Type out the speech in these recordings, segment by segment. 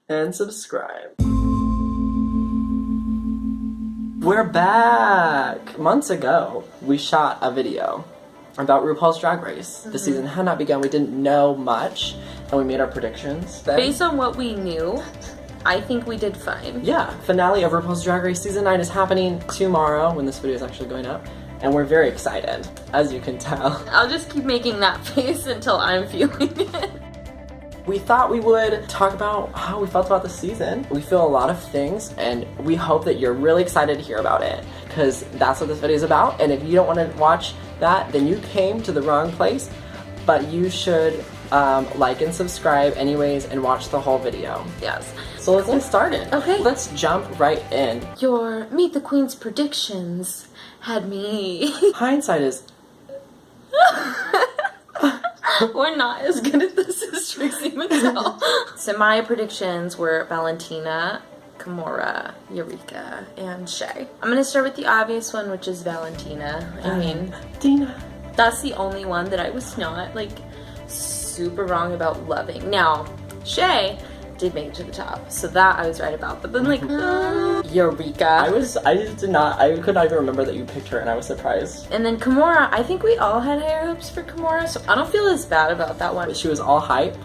And subscribe. We're back! Months ago, we shot a video about RuPaul's Drag Race. The season had not begun, we didn't know much, and we made our predictions. Based on what we knew, I think we did fine. Yeah, finale of RuPaul's Drag Race Season 9 is happening tomorrow when this video is actually going up. And we're very excited, as you can tell. I'll just keep making that face until I'm feeling it. We thought we would talk about how we felt about the season. We feel a lot of things, and we hope that you're really excited to hear about it, because that's what this video is about. And if you don't want to watch that, then you came to the wrong place. But you should like and subscribe anyways and watch the whole video. Yes. So let's get started. Okay. Let's jump right in. Your Meet the Queen's predictions had me. Hindsight is... We're not as good at this as Trixie Mattel. So my predictions were Valentina, Kimora, Eureka, and Shay. I'm gonna start with the obvious one, which is Valentina. I mean, that's the only one that I was not, like, super wrong about loving. Now, Shay did make it to the top, so that I was right about. But then, like, Eureka. I could not even remember that you picked her, and I was surprised. And then Kimora, I think we all had higher hopes for Kimora, so I don't feel as bad about that one. But she was all hype.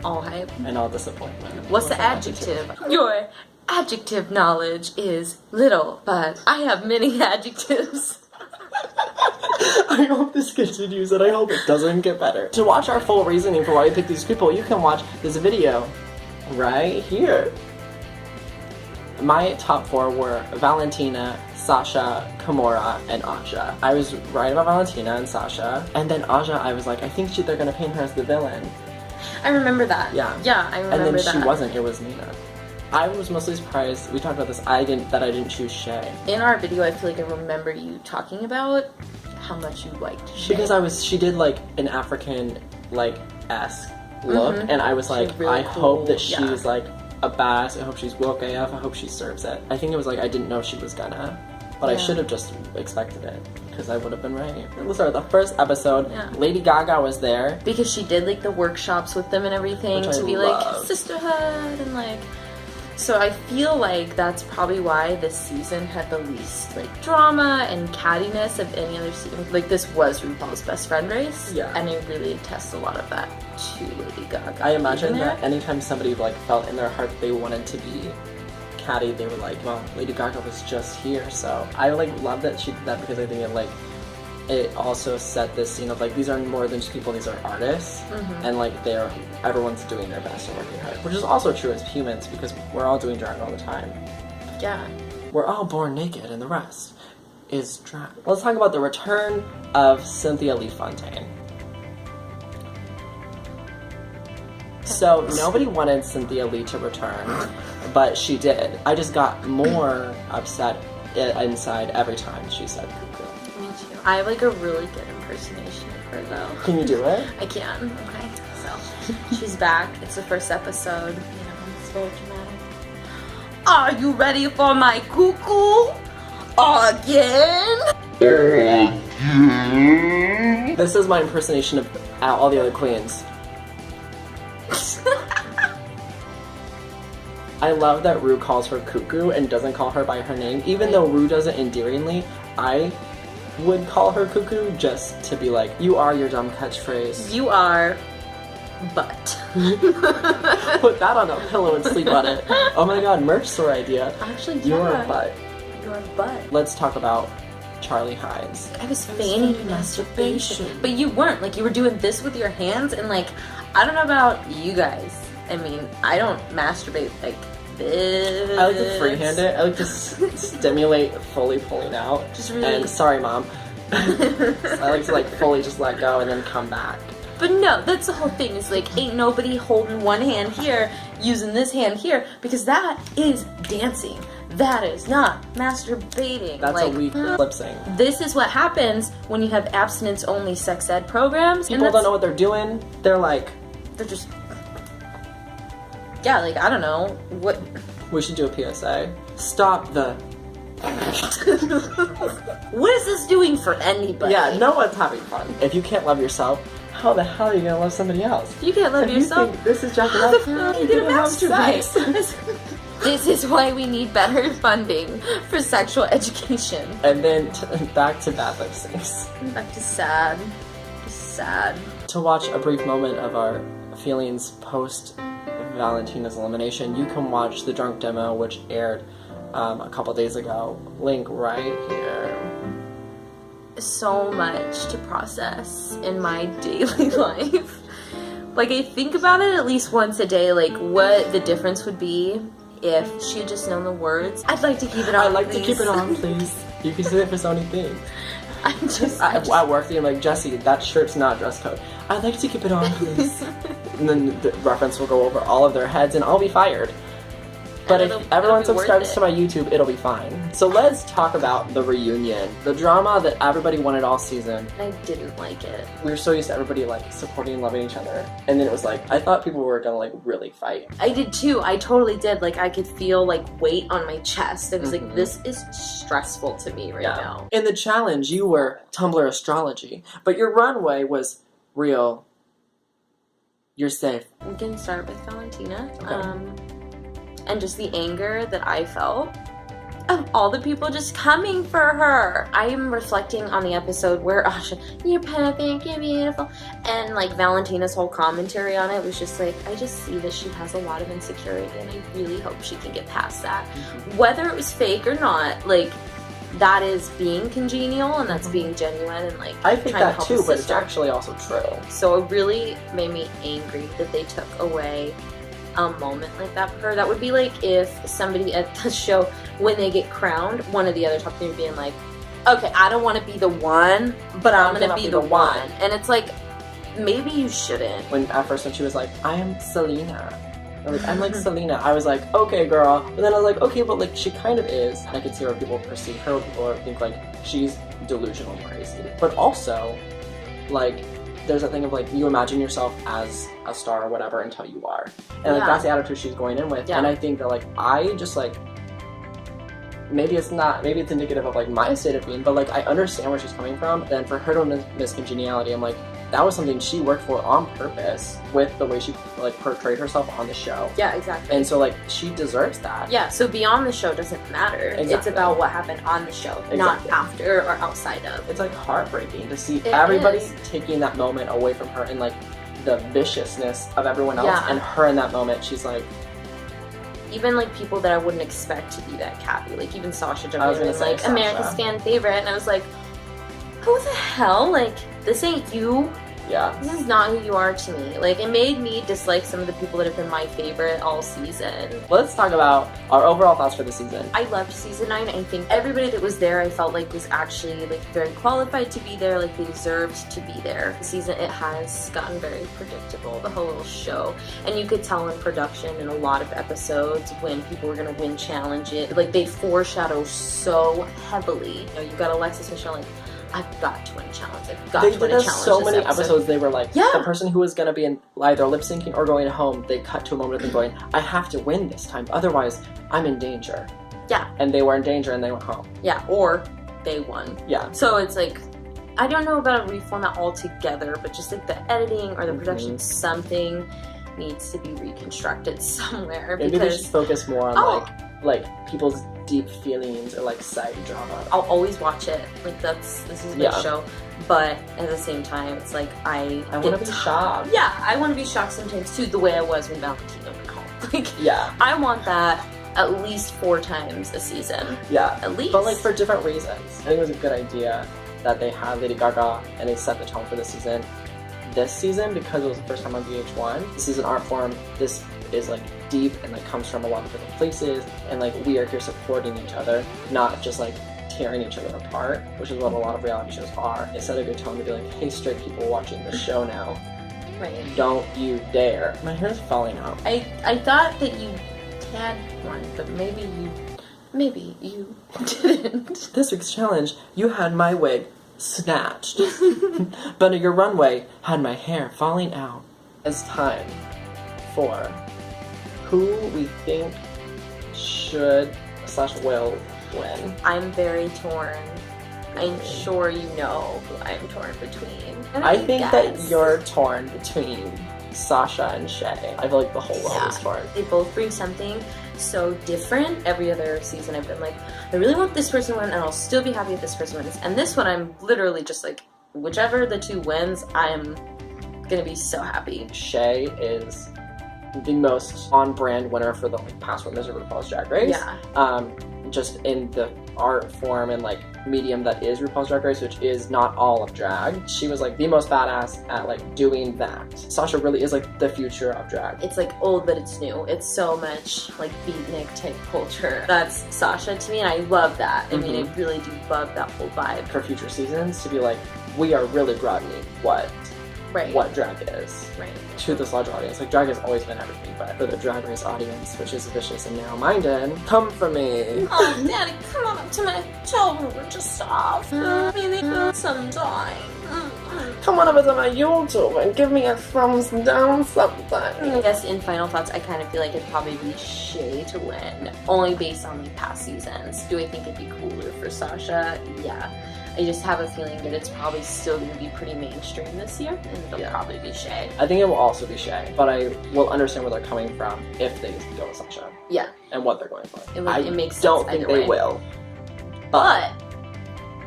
All hype. And all disappointment. What's the adjective? Your adjective knowledge is little, but I have many adjectives. I hope this continues, and I hope it doesn't get better. To watch our full reasoning for why we picked these people, you can watch this video right here. My top 4 were Valentina, Sasha, Kimora, and Aja. I was right about Valentina and Sasha, and then Aja, I was like, I think they're gonna paint her as the villain. I remember that. Yeah. Yeah, I remember that. And then she wasn't, it was Nina. I was mostly surprised, we talked about this, that I didn't choose Shay. In our video, I feel like I remember you talking about how much you liked Shay. Because she did like an African, like, esque look, and I was like, really I cool. hope that she's like a badass, I hope she's woke AF, I hope she serves it. I think it was like, I didn't know she was gonna, but I should have just expected it, because I would have been right. Let's start with the first episode. Lady Gaga was there. Because she did like the workshops with them and everything to be like sisterhood and like, so I feel like that's probably why this season had the least like drama and cattiness of any other season. Like, this was RuPaul's best friend race. Yeah. And it really attests a lot of that to Lady Gaga. I imagine that anytime somebody like felt in their heart they wanted to be catty, they were like, well, Lady Gaga was just here. So I like love that she did that, because I think it also set this scene of like, these are more than just people, these are artists, and like everyone's doing their best and working hard, which is also true as humans, because we're all doing drag all the time. Yeah. We're all born naked, and the rest is drag. Let's talk about the return of Cynthia Lee Fontaine. So nobody wanted Cynthia Lee to return, but she did. I just got more upset inside every time she said cuckoo. Me too. I have like a really good impersonation of her though. Can you do it? I can. Okay. So she's back. It's the first episode. You know, it's very dramatic. Are you ready for my cuckoo? Again? This is my impersonation of all the other queens. I love that Ru calls her cuckoo and doesn't call her by her name. Even though Ru does it endearingly, I would call her cuckoo just to be like, you are your dumb catchphrase. You are butt. Put that on a pillow and sleep on it. Oh my god, merch store idea. Actually, You're a butt. You're a butt. Let's talk about Charlie Hides. I was feigning masturbation. But you weren't. Like, you were doing this with your hands, and like, I don't know about you guys. I mean, I don't masturbate like this. I like to freehand it. I like to stimulate fully pulling out. Just really. And sorry, mom. I like to like fully just let go and then come back. But no, that's the whole thing. Is like, ain't nobody holding one hand here, using this hand here, because that is dancing. That is not masturbating. That's like, a weak lip sync. This is what happens when you have abstinence-only sex ed programs. People don't know what they're doing. They're like... They're just... Yeah, like, I don't know. What... We should do a PSA. Stop the... What is this doing for anybody? Yeah, no one's having fun. If you can't love yourself, how the hell are you gonna love somebody else? You can't love If yourself. You think this is jacking How up. the fuck are you You're gonna have masturbate? sex. This is why we need better funding for sexual education. And then back to bad lip syncs. Back to sad. Just sad. To watch a brief moment of our feelings post Valentina's elimination, you can watch the drunk demo, which aired a couple days ago. Link right here. So much to process in my daily life. Like, I think about it at least once a day, like what the difference would be if she had just known the words. I'd like to keep it on, I'd like please. to keep it on, please. You can say it for so many things. I'm just At work, I'm like, Jesse, that shirt's not dress code. I'd like to keep it on, please. And then the reference will go over all of their heads and I'll be fired. But if everyone subscribes to my YouTube, it'll be fine. So let's talk about the reunion. The drama that everybody wanted all season. I didn't like it. We were so used to everybody like supporting and loving each other. And then it was like, I thought people were gonna like really fight. I did too. I totally did. Like, I could feel like weight on my chest. It was like, this is stressful to me right now. In the challenge, you were Tumblr astrology, but your runway was real. You're safe. We can start with Valentina. Okay. And just the anger that I felt of all the people just coming for her. I am reflecting on the episode where you're perfect, you're beautiful, and like Valentina's whole commentary on it was just like, I just see that she has a lot of insecurity and I really hope she can get past that. Whether it was fake or not, like, that is being congenial and that's being genuine and like I think trying to that help too, a but it's sister. actually also true. So it really made me angry that they took away a moment like that for her. That would be like if somebody at the show, when they get crowned, one of the other top three being like, okay, I don't want to be the one, but I'm gonna be the one. And it's like, maybe you shouldn't. When at first when she was like, I am Selena. I'm like Selena. I was like, okay, girl. But then I was like, okay, but like she kind of is. And I could see where people perceive her, where people think like she's delusional and crazy. But also, like, there's that thing of like, you imagine yourself as a star or whatever until you are. And like that's the attitude she's going in with. And I think that like, I just like, maybe it's indicative of like my state of being, but like I understand where she's coming from. And for her to miss congeniality, I'm like, that was something she worked for on purpose with the way she like portrayed herself on the show. Yeah, exactly. And so like she deserves that. Yeah, so beyond the show doesn't matter. Exactly. It's about what happened on the show, not after or outside of. It's like heartbreaking to see everybody taking that moment away from her and like the viciousness of everyone else and her in that moment, she's like, even like people that I wouldn't expect to be that catty, like even Sasha Javier was like Sasha. America's fan favorite, and I was like, who the hell? Like, this ain't you. Yeah. This is not who you are to me. Like, it made me dislike some of the people that have been my favorite all season. Let's talk about our overall thoughts for the season. I loved season 9. I think everybody that was there, I felt like was actually like very qualified to be there. Like, they deserved to be there. The season, it has gotten very predictable, the whole little show. And you could tell in production in a lot of episodes when people were gonna win challenge it. Like, they foreshadow so heavily. You know, you got Alexis Michelle like, I've got to win a challenge. I've got to win a challenge. So many episodes they were like, yeah, the person who was going to be in either lip syncing or going home, they cut to a moment of them going, I have to win this time, otherwise I'm in danger. Yeah. And they were in danger and they went home. Yeah, or they won. Yeah. So it's like, I don't know about a reformat altogether, but just like the editing or the production, something needs to be reconstructed somewhere. Maybe they should focus more on like people's deep feelings or like side drama. I'll always watch it. Like this is my show. But at the same time, it's like I want to be shocked. Yeah, I want to be shocked sometimes too, the way I was when Valentina went home. Like, I want that at least 4 times a season. Yeah. At least. But like for different reasons. I think it was a good idea that they had Lady Gaga and they set the tone for the season. This season, because it was the first time on VH1, this is an art form. This is like deep and like comes from a lot of different places, and like we are here supporting each other, not just like tearing each other apart, which is what a lot of reality shows are. It set a good tone to be like, hey, straight people watching this show now, right? Don't you dare. My hair's falling out. I thought that you had one, but maybe you didn't. This week's challenge, you had my wig snatched, but your runway had my hair falling out. It's time for who we think should / will win. I'm very torn I'm sure you know who I'm torn between. I think that you're torn between Sasha and Shay. I feel like the whole world is torn. They both bring something so different. Every other season I've been like, I really want this person to win, and I'll still be happy if this person wins. And this one I'm literally just like, whichever the two wins, I'm gonna be so happy. Shay is the most on-brand winner for the like past winners of RuPaul's Drag Race. Yeah. Just in the art form and like medium that is RuPaul's Drag Race, which is not all of drag. She was like the most badass at like doing that. Sasha really is like the future of drag. It's like old, but it's new. It's so much like beatnik type culture. That's Sasha to me, and I love that. I mean, I really do love that whole vibe. For future seasons to be like, we are really broadening what drag is to this larger audience. Like, drag has always been everything, but for the Drag Race audience, which is vicious and narrow-minded, come for me. Oh, Daddy, come on up to my children and just stop. Sometime. Come on over to my YouTube and give me a thumbs down something. I guess in final thoughts, I kind of feel like it'd probably be Shay to win, only based on like past seasons. Do I think it'd be cooler for Sasha? Yeah. I just have a feeling that it's probably still going to be pretty mainstream this year, and it'll probably be Shay. I think it will also be Shay, but I will understand where they're coming from if they go with Sasha. Yeah. And what they're going for. It makes sense. Don't think they will. But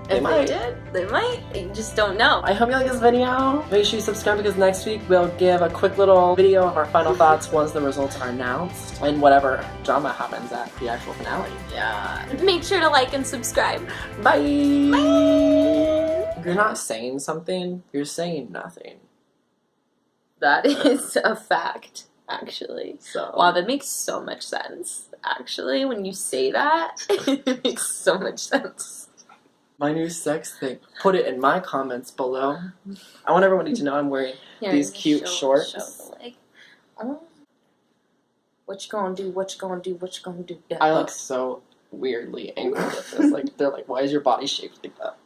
they if might. they did, they might. You just don't know. I hope you like this video. Make sure you subscribe because next week we'll give a quick little video of our final thoughts once the results are announced and whatever drama happens at the actual finale. Yeah. Make sure to like and subscribe. Bye! If you're not saying something, you're saying nothing. That is a fact, actually. So. Wow, that makes so much sense. Actually, when you say that, it makes so much sense. My new sex thing. Put it in my comments below. I want everybody to know I'm wearing these cute shorts. Show the leg. Oh. What you gonna do? What you gonna do? What you gonna do? I look so weirdly angry with this. Like, they're like, why is your body shaped like that?